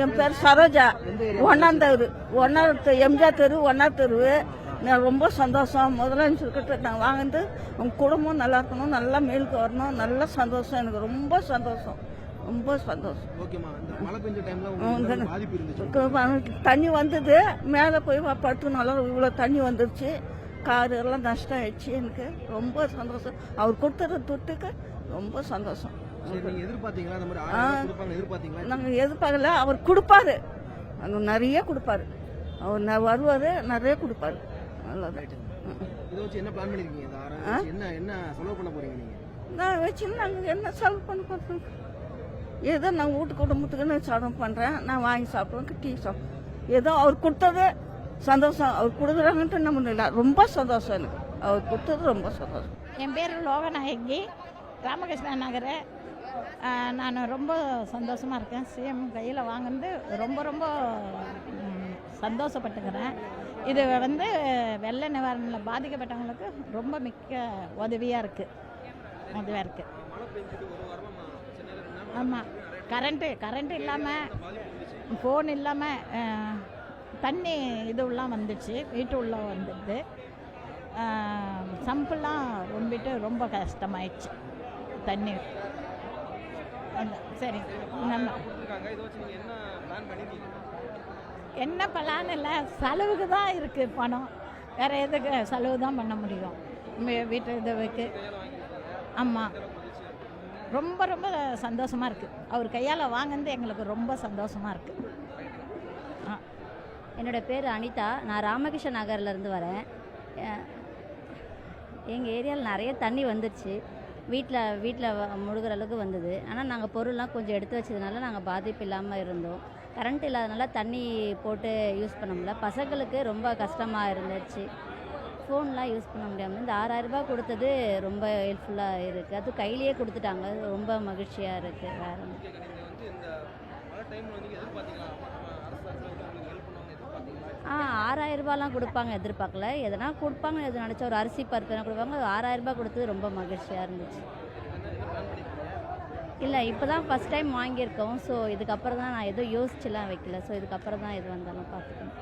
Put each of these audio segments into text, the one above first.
என் பேர் சரோஜா. ஒன்னாம் தெரு, எம்ஜிஆர் தெரு, ஒன்னாம் தெரு. நான் ரொம்ப சந்தோஷம். முதலமைச்சர்கிட்ட நான் வாங்கிட்டு உங்க குடும்பம் நல்லா இருக்கணும், நல்லா மேலுக்கு வரணும், நல்ல சந்தோஷம். எனக்கு ரொம்ப சந்தோஷம், ரொம்ப சந்தோஷம். தண்ணி வந்தது, மேலே போய் படுத்துனால இவ்வளோ தண்ணி வந்துருச்சு. காரு எல்லாம் நஷ்டம் ஆயிடுச்சு. எனக்கு ரொம்ப சந்தோஷம். அவர் கொடுத்துற துட்டுக்கு ரொம்ப சந்தோஷம். நாங்கள் எதிர்பார்க்கல, அவர் கொடுப்பாரு, அங்கே நிறைய கொடுப்பாரு. அவர் வருவார், நிறைய கொடுப்பாரு. நான் வச்சு நாங்கள் என்ன செலவு பண்ண போகிறோம்? ஏதோ நான் வீட்டு குடும்பத்துக்குன்னு செலவு பண்ணுறேன். நான் வாங்கி சாப்பிடுவேன், டீ சாப்பிடுவேன். ஏதோ அவர் கொடுத்தது சந்தோஷம். அவர் கொடுக்குறாங்கன்ட்டு நம்ம இல்லை, ரொம்ப சந்தோஷம். எனக்கு அவர் கொடுத்தது ரொம்ப சந்தோஷம். என் பேர் லோகநாயகி, ராமகிருஷ்ணா நகர். நான் ரொம்ப சந்தோஷமாக இருக்கேன். சிஎம் கையில் வாங்கினது ரொம்ப ரொம்ப சந்தோஷப்பட்டுக்கிறேன். இது வெள்ள நிவாரணத்தில் பாதிக்கப்பட்டவங்களுக்கு ரொம்ப மிக்க உதவியாக இருக்குது. ஆமாம், கரண்ட்டு இல்லாமல், ஃபோன் இல்லாமல், தண்ணி இதுவெல்லாம் வந்துடுச்சு, வீட்டு உள்ள வந்துடுது. சம்பெல்லாம் ரொம்பிட்டு ரொம்ப கஷ்டமாயிடுச்சு தண்ணி. சரி, என்ன பலான்னு இல்லை, செலவுக்கு தான் இருக்குது பணம். வேறு எதுக்கு செலவு தான் பண்ண முடியும் வீட்டு இதுவுக்கு. ஆமாம், ரொம்ப ரொம்ப சந்தோஷமாக இருக்குது. அவர் கையால் வாங்கினது எங்களுக்கு ரொம்ப சந்தோஷமாக இருக்குது. என்னோடய பேர் அனிதா. நான் ராமகிருஷ்ண நகர்லேருந்து வரேன். எங்கள் ஏரியாவில் நிறைய தண்ணி வந்துடுச்சு. வீட்டில் முழுகிற அளவுக்கு வந்தது. ஆனால் நாங்கள் பொருள்லாம் கொஞ்சம் எடுத்து வச்சதுனால நாங்கள் பாதிப்பு இல்லாமல் இருந்தோம். கரண்ட் இல்லாதனால தண்ணி போட்டு யூஸ் பண்ண முடியல. பசங்களுக்கு ரொம்ப கஷ்டமாக இருந்துச்சு. ஃபோன்லாம் யூஸ் பண்ண முடியாமல் இந்த 6000 ரூபாய் கொடுத்தது ரொம்ப ஹெல்ப்ஃபுல்லாக இருக்குது. அது கையிலேயே கொடுத்துட்டாங்க, ரொம்ப மகிழ்ச்சியாக இருக்குது. வேறு 6000 ரூபாய்லாம் கொடுப்பாங்க எதிர்பார்க்கல. எதனா கொடுப்பாங்க, எது நினச்சா ஒரு அரிசி பருப்பு எதனா கொடுப்பாங்க. 6000 ரூபாய் கொடுத்தது ரொம்ப மகிழ்ச்சியாக இருந்துச்சு. இல்லை, இப்போ தான் ஃபஸ்ட் டைம் வாங்கியிருக்கோம். ஸோ இதுக்கப்புறம் தான் நான் எதுவும் யோசிச்சுலாம் வைக்கல. ஸோ இதுக்கப்புறம் தான் எது வந்தாலும் பார்த்துக்கணும்.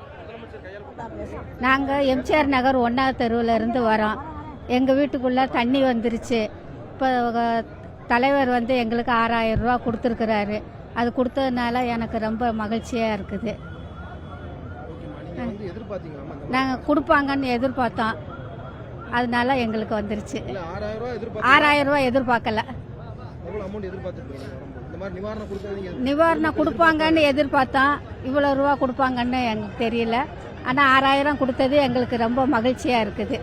நாங்கள் எம்ஜிஆர் நகர் 1ஆம் தெருவிலேருந்து வரோம். எங்கள் வீட்டுக்குள்ளே தண்ணி வந்துருச்சு. இப்போ தலைவர் எங்களுக்கு 6000 ரூபா கொடுத்துருக்குறாரு. அது கொடுத்ததுனால எனக்கு ரொம்ப மகிழ்ச்சியாக இருக்குது. நாங்கள் கொடுப்பாங்கன்னு எதிர்பார்த்தோம், அதனால எங்களுக்கு வந்துருச்சு. 6000 ரூபா எதிர்பார்க்கல. நிவாரணம் கொடுப்பாங்கன்னு எதிர்பார்த்தோம், இவ்வளோ ரூபா கொடுப்பாங்கன்னு எங்களுக்கு தெரியல. ஆனால் 6000 கொடுத்தது எங்களுக்கு ரொம்ப மகிழ்ச்சியாக இருக்குது.